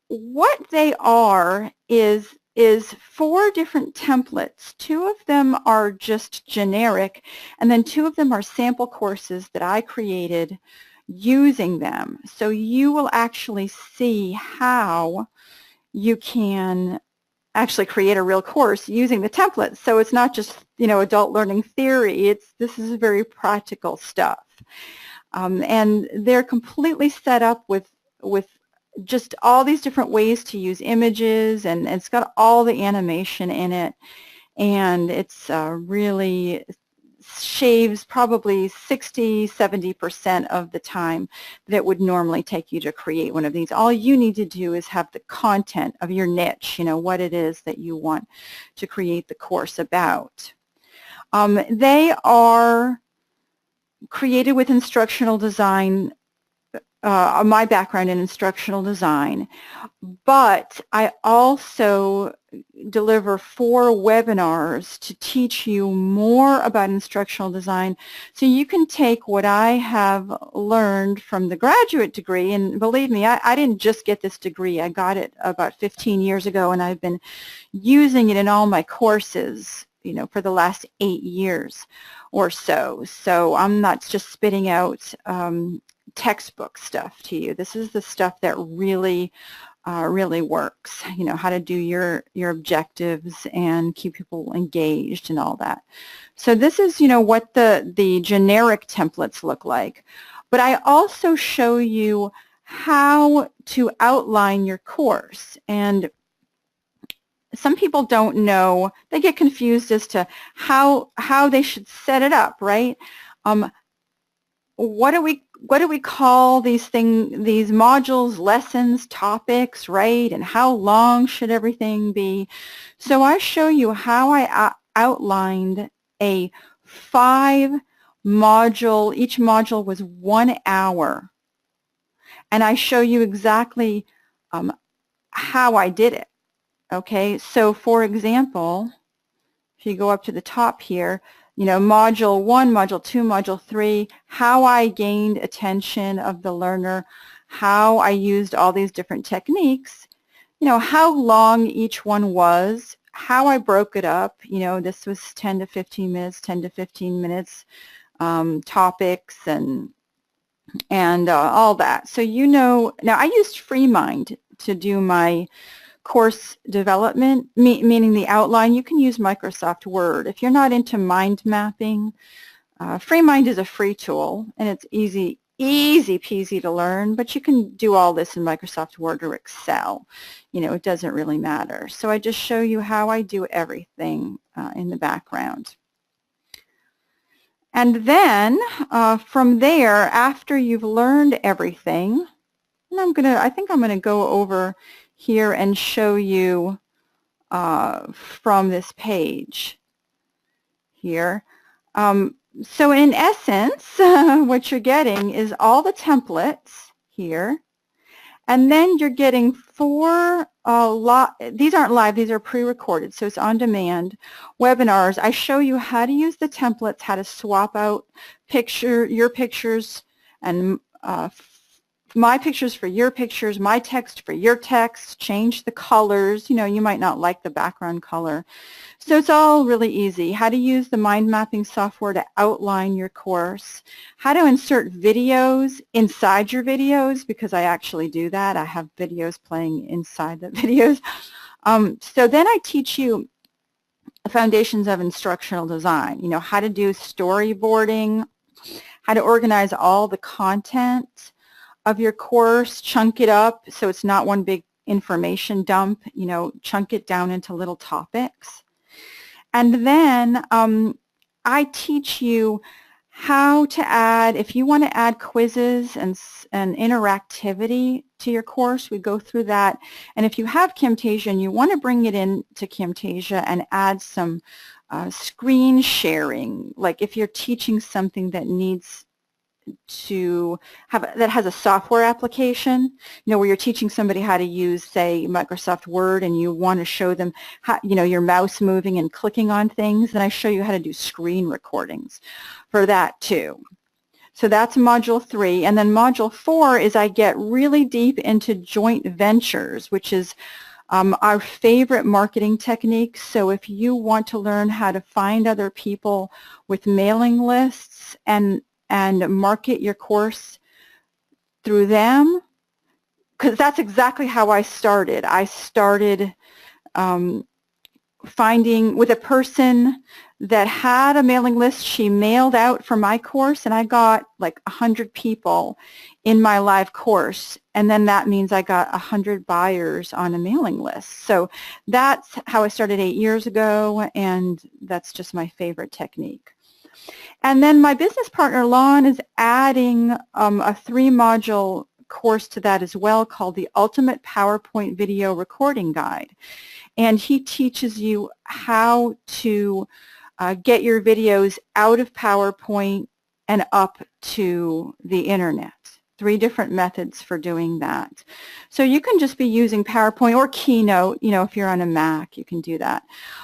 what they are is 4 different templates. 2 of them are just generic, and then 2 of them are sample courses that I created using them. So you will actually see how you can actually create a real course using the templates. So it's not just, adult learning theory. This is very practical stuff. And they're completely set up with just all these different ways to use images, and it's got all the animation in it, and it's really shaves probably 60–70% of the time that it would normally take you to create one of these. All you need to do is have the content of your niche, what it is that you want to create the course about. They are created with instructional design, my background in instructional design, but I also deliver 4 webinars to teach you more about instructional design, so you can take what I have learned from the graduate degree, and believe me, I didn't just get this degree. I got it about 15 years ago, and I've been using it in all my courses, for the last 8 years or so. So I'm not just spitting out textbook stuff to you. This is the stuff that really works, how to do your objectives and keep people engaged and all that. So this is, what the generic templates look like. But I also show you how to outline your course. And some people don't know, they get confused as to how they should set it up, right? What do we call these modules, lessons, topics, right? And how long should everything be? So I show you how I outlined a 5-module, each module was 1 hour. And I show you exactly how I did it. Okay, so for example, if you go up to the top here, module 1, module 2, module 3, how I gained attention of the learner, how I used all these different techniques, how long each one was, how I broke it up, this was 10 to 15 minutes, 10 to 15 minutes, topics and all that. So now I used FreeMind to do my course development, meaning the outline. You can use Microsoft Word. If you're not into mind mapping, FreeMind is a free tool, and it's easy peasy to learn, but you can do all this in Microsoft Word or Excel. It doesn't really matter. So I just show you how I do everything in the background. And then from there, after you've learned everything, and I think I'm going to go over here and show you from this page here. So in essence, what you're getting is all the templates here, and then you're getting 4, these aren't live, these are pre-recorded, so it's on demand webinars. I show you how to use the templates, how to swap out your pictures and my pictures for your pictures, my text for your text, change the colors. You might not like the background color. So it's all really easy. How to use the mind mapping software to outline your course. How to insert videos inside your videos, because I actually do that. I have videos playing inside the videos. So then I teach you the foundations of instructional design. How to do storyboarding, how to organize all the content of your course, chunk it up so it's not one big information dump, chunk it down into little topics. And then I teach you how to add, if you want to add quizzes and interactivity to your course, we go through that. And if you have Camtasia and you want to bring it into Camtasia and add some screen sharing, like if you're teaching something that needs to have that has a software application, where you're teaching somebody how to use, say, Microsoft Word, and you want to show them how, your mouse moving and clicking on things, then I show you how to do screen recordings for that too. So that's Module 3. And then Module 4 is I get really deep into joint ventures, which is our favorite marketing technique. So if you want to learn how to find other people with mailing lists and market your course through them, because that's exactly how I started. I started finding with a person that had a mailing list. She mailed out for my course, and I got like 100 people in my live course, and then that means I got 100 buyers on a mailing list. So that's how I started 8 years ago, and that's just my favorite technique. And then my business partner, Lon, is adding a 3-module course to that as well called the Ultimate PowerPoint Video Recording Guide. And he teaches you how to get your videos out of PowerPoint and up to the internet. 3 different methods for doing that. So you can just be using PowerPoint or Keynote, if you're on a Mac, you can do that.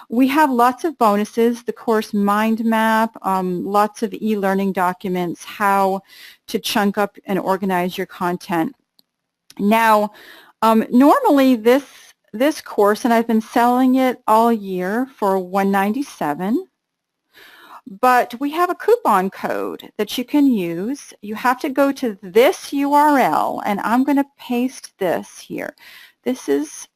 We have lots of bonuses, the course mind map, lots of e-learning documents, how to chunk up and organize your content. Now, normally this course, and I've been selling it all year for $197. But we have a coupon code that you can use. You have to go to this URL, and I'm going to paste this here. This is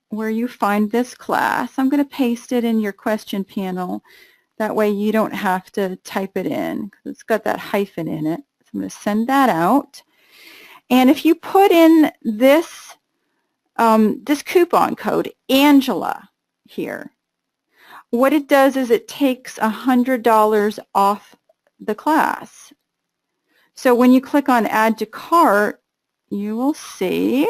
where you find this class. I'm going to paste it in your question panel. That way you don't have to type it in, because it's got that hyphen in it. So I'm going to send that out. And if you put in this, this coupon code, Angela, here, what it does is it takes $100 off the class. So when you click on Add to Cart, you will see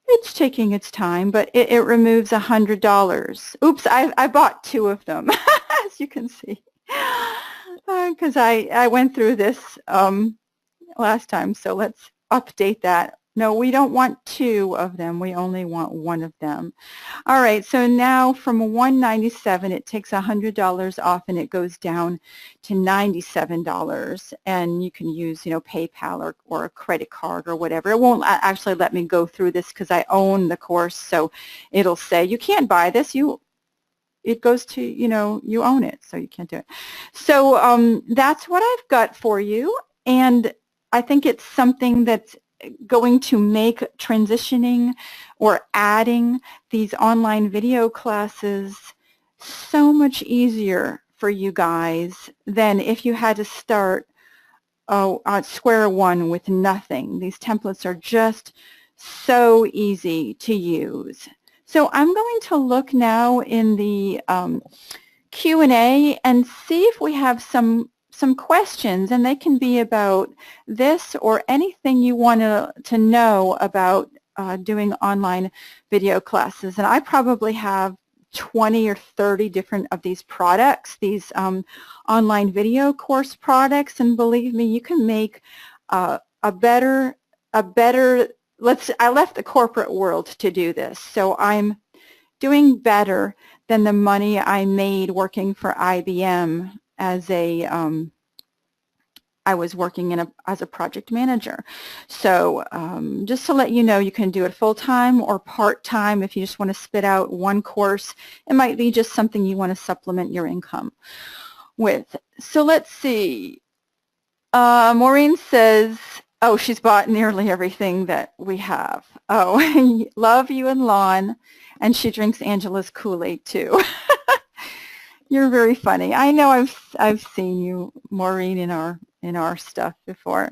it's taking its time, but it removes $100. Oops, I bought 2 of them, as you can see, because I went through this last time. So let's update that. No, we don't want 2 of them. We only want 1 of them. All right, so now from $197, it takes $100 off, and it goes down to $97. And you can use, PayPal or a credit card or whatever. It won't actually let me go through this because I own the course, so it'll say, you can't buy this. It goes to, you own it, so you can't do it. So that's what I've got for you, and I think it's something that's going to make transitioning or adding these online video classes so much easier for you guys than if you had to start at square one with nothing. These templates are just so easy to use. So I'm going to look now in the Q&A and see if we have some questions, and they can be about this or anything you want to know about doing online video classes. And I probably have 20 or 30 different of these products, these online video course products, and believe me, you can make a better, I left the corporate world to do this, so I'm doing better than the money I made working for IBM as I was working as a project manager. So just to let you know, you can do it full-time or part-time if you just want to spit out one course. It might be just something you want to supplement your income with. So let's see. Maureen says, oh, she's bought nearly everything that we have. Oh, love you and Lon, and she drinks Angela's Kool-Aid too. You're very funny. I know I've seen you, Maureen, in our stuff before.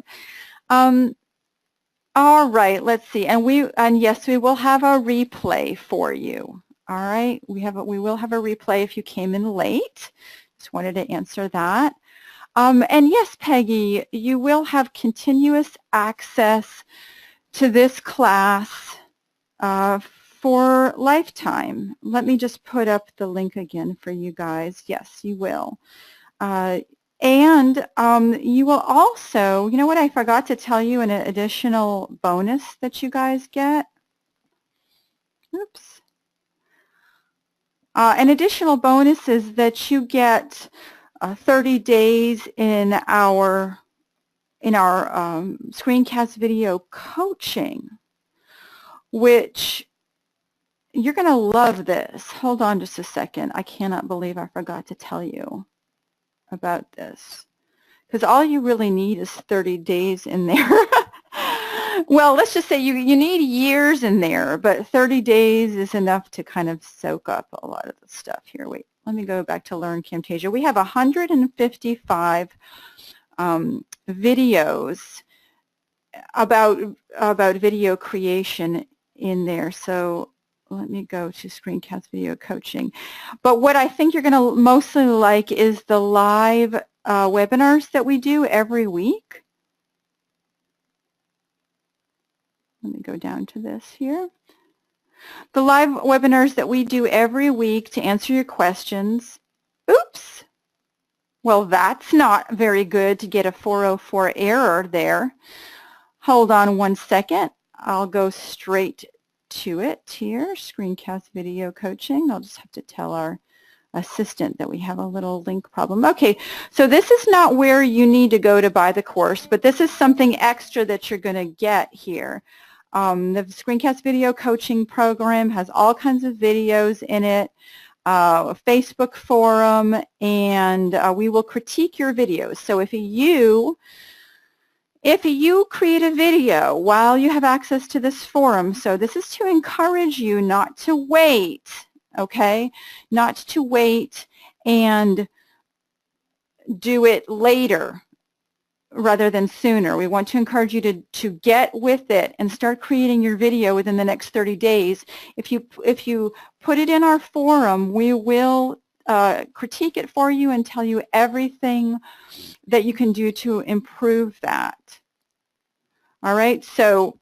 All right, let's see. And yes, we will have a replay for you. All right, we will have a replay if you came in late. Just wanted to answer that. And yes, Peggy, you will have continuous access to this class for lifetime. Let me just put up the link again for you guys. Yes, you will. And you will also, you know what I forgot to tell you, an additional bonus that you guys get? Oops. An additional bonus is that you get 30 days in our screencast video coaching, which you're going to love this. Hold on just a second. I cannot believe I forgot to tell you about this, because all you really need is 30 days in there. Well, let's just say you need years in there, but 30 days is enough to kind of soak up a lot of the stuff here. Wait, let me go back to Learn Camtasia. We have 155 videos about video creation in there. So let me go to Screencast Video Coaching. But what I think you're going to mostly like is the live webinars that we do every week. Let me go down to this here. The live webinars that we do every week to answer your questions. Oops. Well, that's not very good to get a 404 error there. Hold on one second. I'll go straight to it here, Screencast Video Coaching. I'll just have to tell our assistant that we have a little link problem. Okay, so this is not where you need to go to buy the course, but this is something extra that you're going to get here. The Screencast Video Coaching program has all kinds of videos in it, a Facebook forum, and we will critique your videos. So if you create a video while you have access to this forum, so this is to encourage you not to wait, okay? Not to wait and do it later rather than sooner. We want to encourage you to get with it and start creating your video within the next 30 days. If you put it in our forum, we will critique it for you and tell you everything that you can do to improve that. All right, so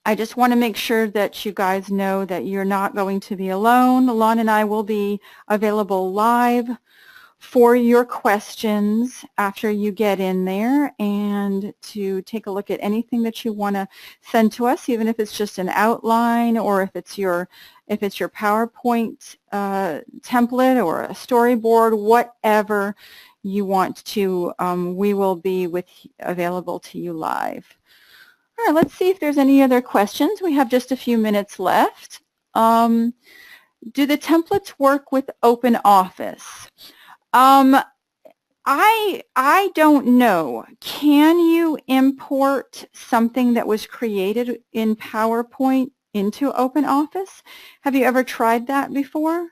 I just want to make sure that you guys know that you're not going to be alone. Lon and I will be available live for your questions after you get in there, and to take a look at anything that you want to send to us, even if it's just an outline or if it's your PowerPoint template or a storyboard, whatever you want to, we will be available to you live. All right, let's see if there's any other questions. We have just a few minutes left. Do the templates work with OpenOffice? I don't know. Can you import something that was created in PowerPoint into OpenOffice? Have you ever tried that before?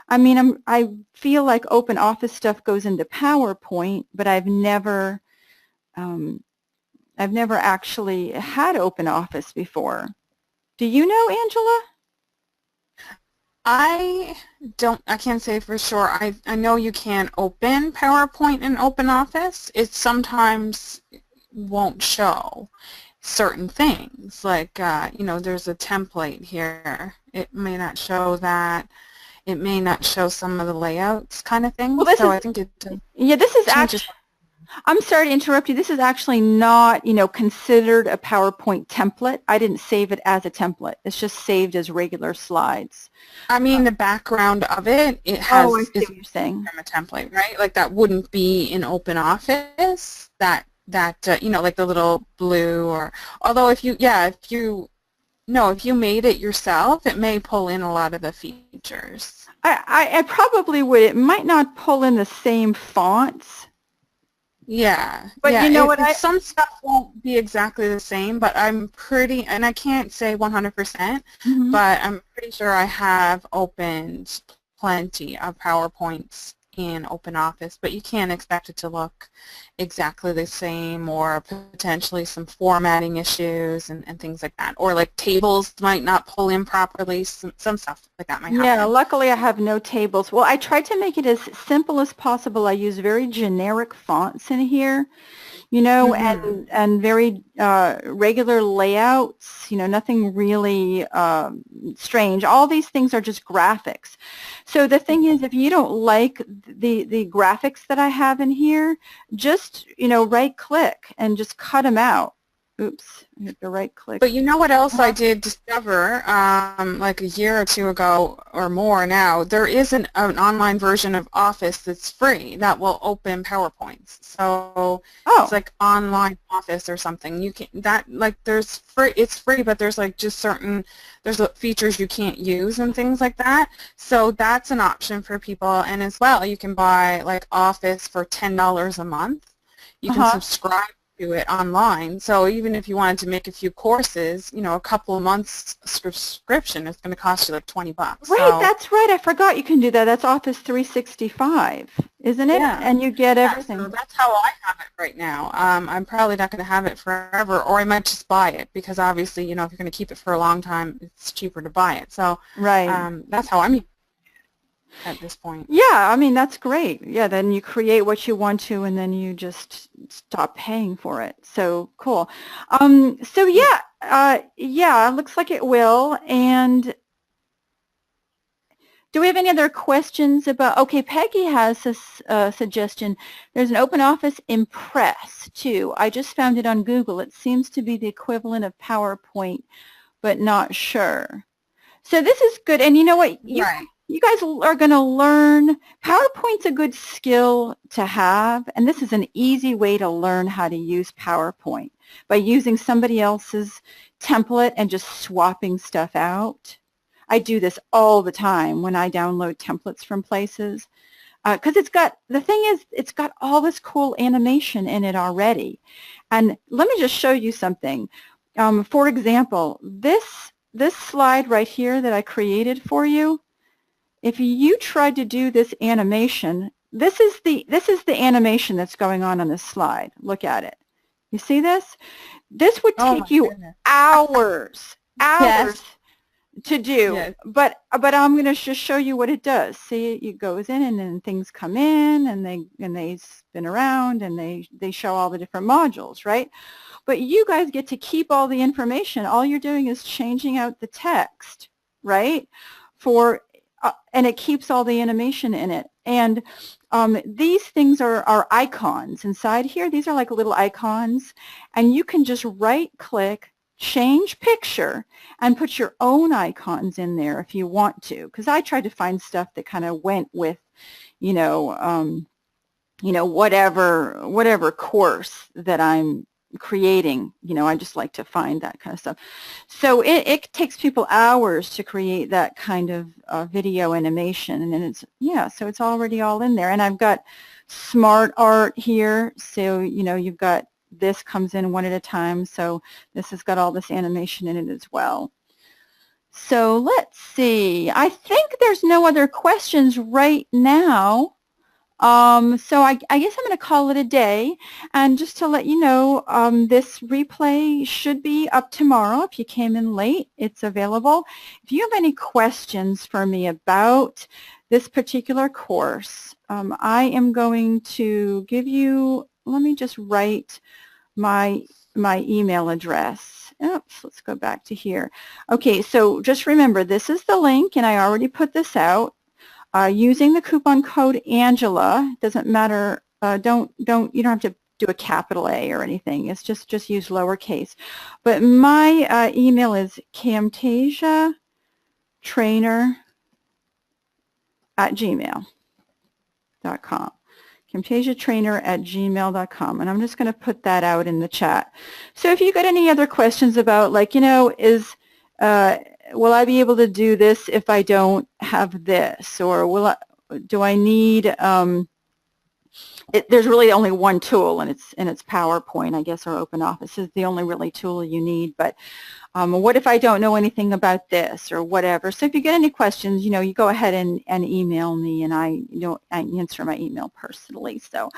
I mean, I feel like OpenOffice stuff goes into PowerPoint, but I've never actually had OpenOffice before. Do you know, Angela? I can't say for sure. I know you can open PowerPoint in OpenOffice. It sometimes won't show certain things, like, you know, there's a template here. It may not show that. It may not show some of the layouts kind of thing. Well, I think it yeah, this is actually, I'm sorry to interrupt you. This is actually not, you know, considered a PowerPoint template. I didn't save it as a template. It's just saved as regular slides. I mean, the background of it, it has I see what you're saying. From a template, right? Like that wouldn't be in OpenOffice. That you know, like the little blue, or although if you made it yourself, it may pull in a lot of the features. I probably would. It might not pull in the same fonts. Yeah, but yeah, you know what? Some stuff won't be exactly the same, but I'm pretty, and I can't say 100%, but I'm pretty sure I have opened plenty of PowerPoints in OpenOffice, but you can't expect it to look exactly the same, or potentially some formatting issues and things like that, or like tables might not pull in properly, some stuff like that might happen. Yeah, luckily I have no tables. Well, I tried to make it as simple as possible. I use very generic fonts in here. you know, and very regular layouts, you know, nothing really strange. All these things are just graphics. So the thing is, if you don't like the graphics that I have in here, just, you know, right-click and just cut them out. Oops, I hit the right-click. But you know what else I did discover, like a year or two ago or more now, there is an online version of Office that's free that will open PowerPoints. So it's like online Office or something. You can, that, like, there's free, it's free, but there's like just certain, there's features you can't use and things like that. So that's an option for people. And as well, you can buy like Office for $10 a month. You can subscribe to it online. So even if you wanted to make a few courses, you know, a couple of months subscription is going to cost you like $20. Right, so, that's right. I forgot you can do that. That's Office 365, isn't it? Yeah. And you get everything. So that's how I have it right now. I'm probably not going to have it forever, or I might just buy it because obviously, you know, if you're going to keep it for a long time, it's cheaper to buy it. So that's how I'm at this point. Yeah, I mean, that's great. Yeah, then you create what you want to, and then you just stop paying for it. So cool. So yeah, looks like it will. And do we have any other questions about? Okay, Peggy has a suggestion. There's an OpenOffice Impress too. I just found it on Google. It seems to be the equivalent of PowerPoint, but not sure. So this is good. And you know what? You guys are going to learn. PowerPoint's a good skill to have, and this is an easy way to learn how to use PowerPoint by using somebody else's template and just swapping stuff out. I do this all the time when I download templates from places because it's got, the thing is, it's got all this cool animation in it already. And let me just show you something. For example, this slide right here that I created for you, if you tried to do this animation, this is the animation that's going on this slide. Look at it. You see this? This would take you hours to do. Yes. But I'm going to just show you what it does. See, it goes in, and then things come in, and they spin around, and they show all the different modules, right? But you guys get to keep all the information. All you're doing is changing out the text, right? And it keeps all the animation in it. And these things are icons inside here. These are like little icons. And you can just right-click, change picture, and put your own icons in there if you want to. Because I tried to find stuff that kind of went with, whatever course that I'm creating. I just like to find that kind of stuff. So it takes people hours to create that kind of video animation, and then so it's already all in there. And I've got smart art here, so you've got this comes in one at a time, so this has got all this animation in it as well. So let's see, I think there's no other questions right now. So I guess I'm going to call it a day, and just to let you know, this replay should be up tomorrow. If you came in late, it's available. If you have any questions for me about this particular course, I am going to give you, let me just write my email address. Oops, let's go back to here. Okay, so just remember, this is the link, and I already put this out. Using the coupon code Angela, doesn't matter, you don't have to do a capital A or anything. It's just use lowercase. But my email is camtasiatrainer@gmail.com. camtasiatrainer@gmail.com, and I'm just going to put that out in the chat. So if you got any other questions about, like, will I be able to do this if I don't have this, or do I need, there's really only one tool, and it's PowerPoint, I guess, or OpenOffice is the only really tool you need. But what if I don't know anything about this or whatever? So if you get any questions, you go ahead and email me, and I answer my email personally. So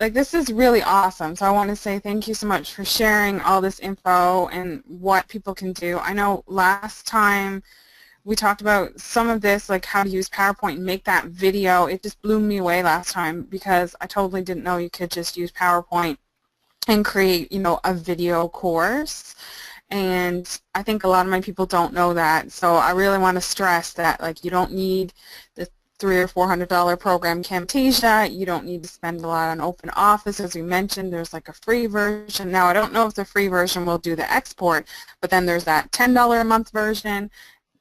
this is really awesome. So I want to say thank you so much for sharing all this info and what people can do. I know last time we talked about some of this, like how to use PowerPoint and make that video. It just blew me away last time because I totally didn't know you could just use PowerPoint and create, you know, a video course. And I think a lot of my people don't know that. So I really want to stress that, like, you don't need the $300 or $400 program Camtasia. You don't need to spend a lot on Open Office. As we mentioned, there's like a free version. Now, I don't know if the free version will do the export, but then there's that $10 a month version.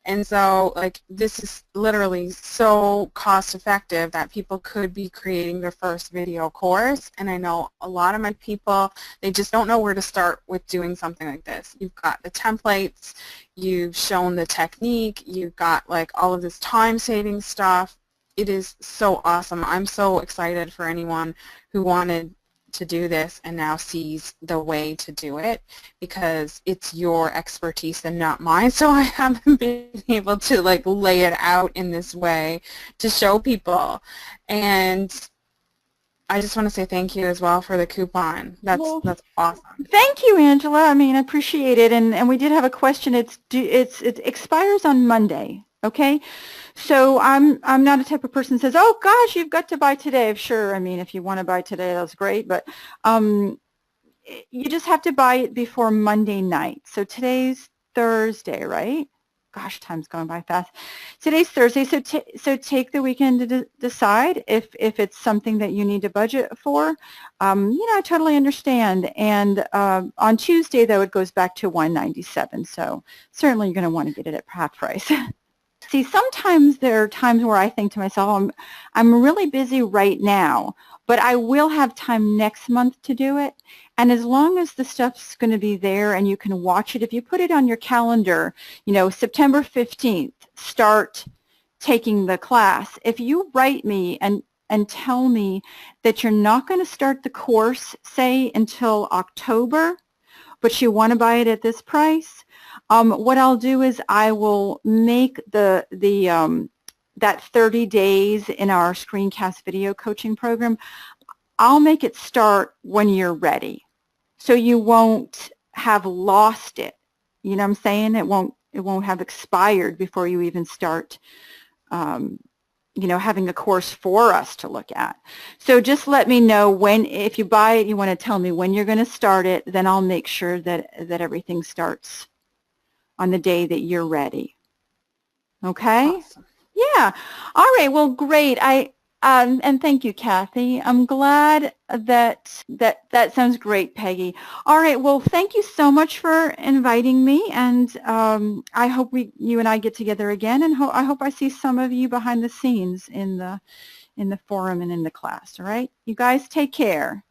And so, like, this is literally so cost effective that people could be creating their first video course. And I know a lot of my people, they just don't know where to start with doing something like this. You've got the templates, you've shown the technique, you've got like all of this time-saving stuff. It is so awesome. I'm so excited for anyone who wanted to do this and now sees the way to do it, because it's your expertise and not mine. So I haven't been able to like lay it out in this way to show people. And I just want to say thank you as well for the coupon. That's awesome. Thank you, Angela. I mean, I appreciate it. And we did have a question. It expires on Monday. Okay, so I'm not a type of person that says, oh gosh, you've got to buy today. Sure, I mean, if you want to buy today, that's great, but you just have to buy it before Monday night. So today's Thursday, right? Gosh, time's going by fast. Today's Thursday, so take the weekend to decide if it's something that you need to budget for. You know, I totally understand. And on Tuesday, though, it goes back to $197. So certainly you're going to want to get it at half price. See, sometimes there are times where I think to myself, I'm really busy right now, but I will have time next month to do it. And as long as the stuff's going to be there and you can watch it, if you put it on your calendar, you know, September 15th, start taking the class. If you write me and tell me that you're not going to start the course, say, until October, but you want to buy it at this price, what I'll do is I will make that 30 days in our screencast video coaching program, I'll make it start when you're ready. So you won't have lost it. You know what I'm saying? It won't have expired before you even start you know, having a course for us to look at. So just let me know when, if you buy it, you want to tell me when you're going to start it, then I'll make sure that everything starts on the day that you're ready. Okay? Awesome. Yeah. All right. Well, great. And thank you, Kathy. I'm glad that sounds great, Peggy. All right. Well, thank you so much for inviting me, and I hope you and I get together again, and I hope I see some of you behind the scenes in the forum and in the class. All right. You guys take care.